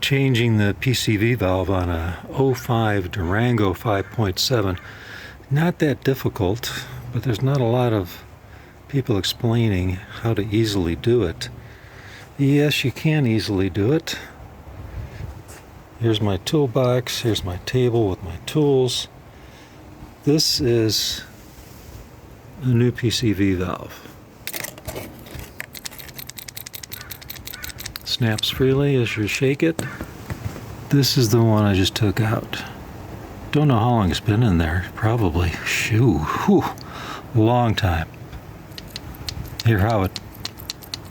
changing the PCV valve on a 05 Durango 5.7. Not that difficult, but there's not a lot of people explaining how to easily do it. Yes, you can easily do it. Here's my toolbox, here's my table with my tools. This is a new PCV valve. Snaps freely as you shake it. This is the one I just took out. Don't know how long it's been in there. Probably, long time. Hear how it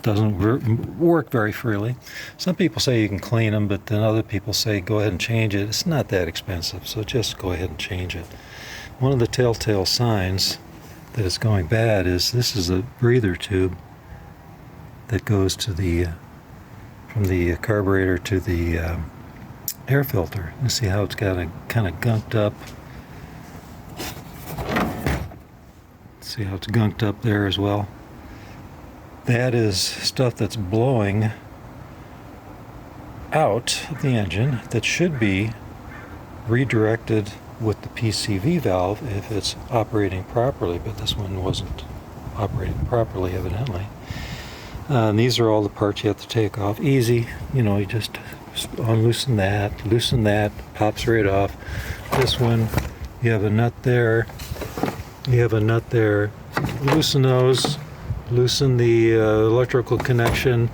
doesn't work very freely. Some people say you can clean them, but then other people say go ahead and change it. It's not that expensive, so just go ahead and change it. One of the telltale signs that it's going bad is this is a breather tube that goes to the from the carburetor to the air filter. You see how it's got a kind of gunked up. See how it's gunked up there as well. That is stuff that's blowing out of the engine that should be redirected with the PCV valve if it's operating properly, but this one wasn't operating properly evidently. And these are all the parts you have to take off. Easy, you know, you just unloosen that, pops right off. This one, you have a nut there, loosen those, loosen the electrical connection,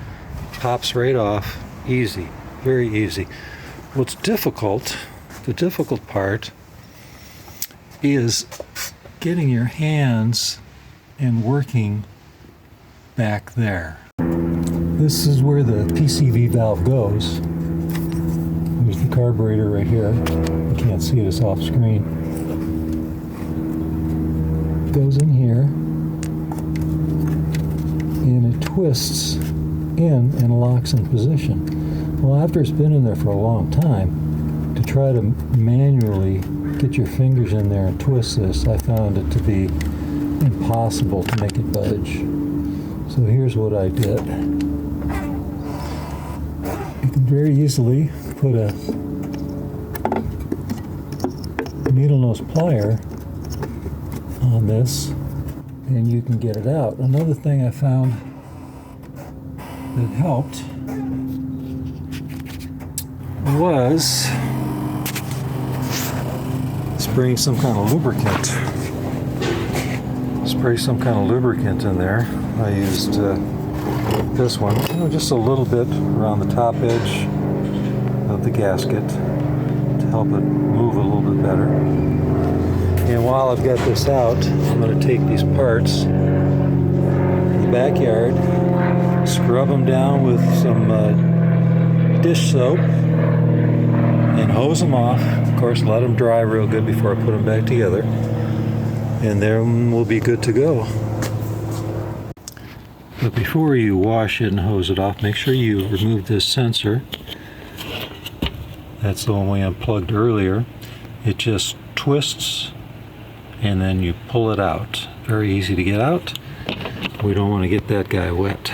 pops right off. Easy, very easy. What's difficult, the difficult part, is getting your hands and working back there. This is where the PCV valve goes. There's the carburetor right here. You can't see it, it's off screen. It goes in here and it twists in and locks in position. Well, after it's been in there for a long time, to try to manually get your fingers in there and twist this, I found it to be impossible to make it budge. So here's what I did. You can very easily put a needle nose plier on this and you can get it out. Another thing I found that helped was spraying some kind of lubricant. Spray some kind of lubricant in there. I used this one, just a little bit around the top edge of the gasket to help it move a little bit better. And while I've got this out, I'm going to take these parts in the backyard, scrub them down with some dish soap, and hose them off. Of course, let them dry real good before I put them back together. And then we'll be good to go. But before you wash it and hose it off, make sure you remove this sensor. That's the one we unplugged earlier. It just twists and then you pull it out. Very easy to get out. We don't want to get that guy wet.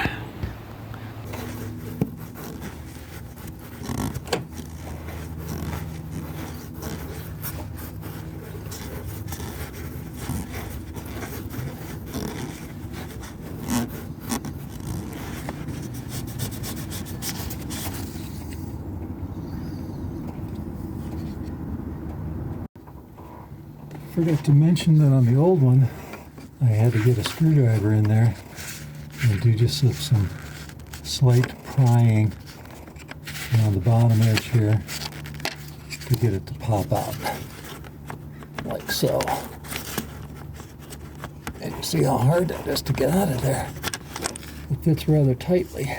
Forgot to mention that on the old one, I had to get a screwdriver in there and do just some slight prying on the bottom edge here to get it to pop out, like so. And you see how hard that is to get out of there. It fits rather tightly.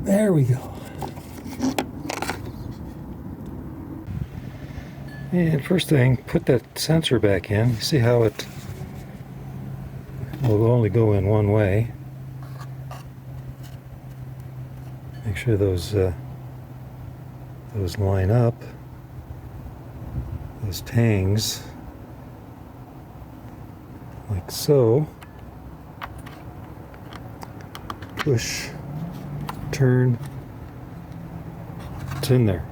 There we go. And first thing, put that sensor back in. You see how it will only go in one way. Make sure those line up. Those tangs, like so. Push, turn, it's in there.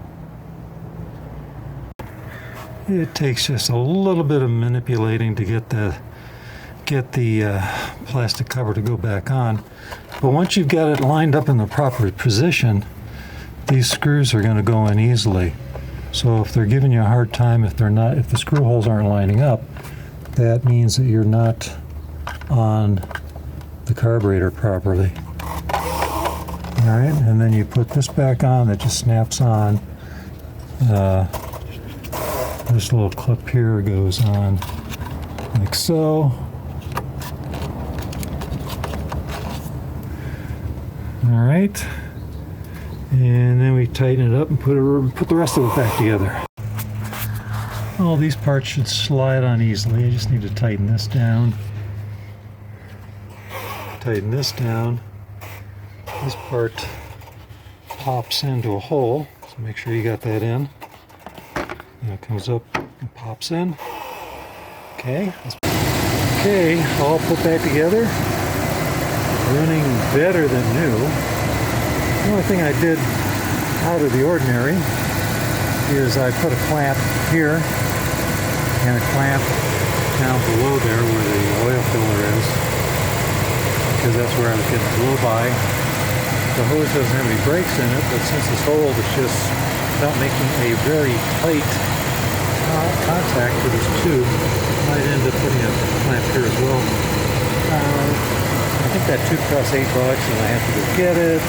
It takes just a little bit of manipulating to get the plastic cover to go back on. But once you've got it lined up in the proper position, these screws are going to go in easily. So if they're giving you a hard time, if the screw holes aren't lining up, that means that you're not on the carburetor properly. All right, and then you put this back on, that just snaps on. This little clip here goes on like so. All right, and then we tighten it up and put the rest of it back together. All these parts should slide on easily. I just need to tighten this down. Tighten this down. This part pops into a hole, so make sure you got that in. And it comes up and pops in. Okay, all put back together. Running better than new. The only thing I did out of the ordinary is I put a clamp here and a clamp down below there where the oil filler is, because that's where I was getting blow by. The hose doesn't have any brakes in it, but since it's old, it's just not making a very tight contact with this tube. I might end up putting a clamp here as well. I think that tube costs $8 and I have to go get it,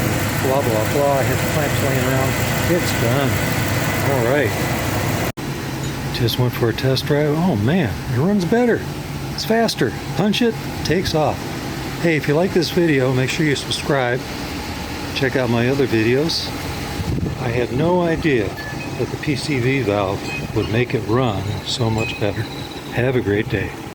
blah, blah, blah. I have the clamps laying around. It's done. All right. Just went for a test drive. Oh man, it runs better. It's faster. Punch it, takes off. Hey, if you like this video, make sure you subscribe. Check out my other videos. I had no idea that the PCV valve would make it run so much better. Have a great day.